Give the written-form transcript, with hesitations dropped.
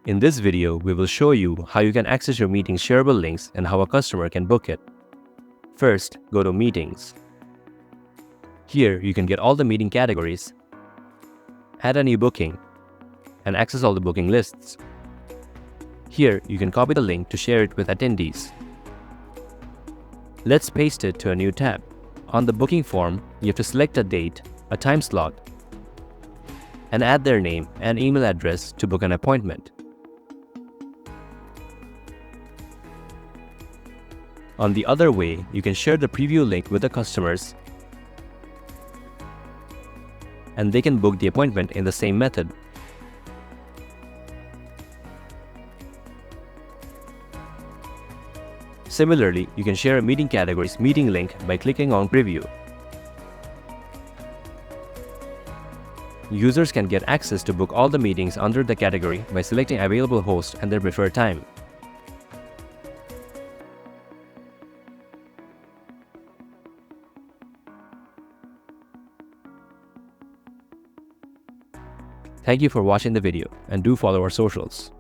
In this video, we will show you how you can access your meeting's shareable links and how a customer can book it. First, go to Meetings. Here, you can get all the meeting categories, add a new booking, and access all the booking lists. Here, you can copy the link to share it with attendees. Let's paste it to a new tab. On the booking form, you have to select a date, a time slot, and add their name and email address to book an appointment. On the other way, you can share the preview link with the customers, and they can book the appointment in the same method. Similarly, you can share a meeting category's meeting link by clicking on Preview. Users can get access to book all the meetings under the category by selecting available host and their preferred time. Thank you for watching the video, and do follow our socials.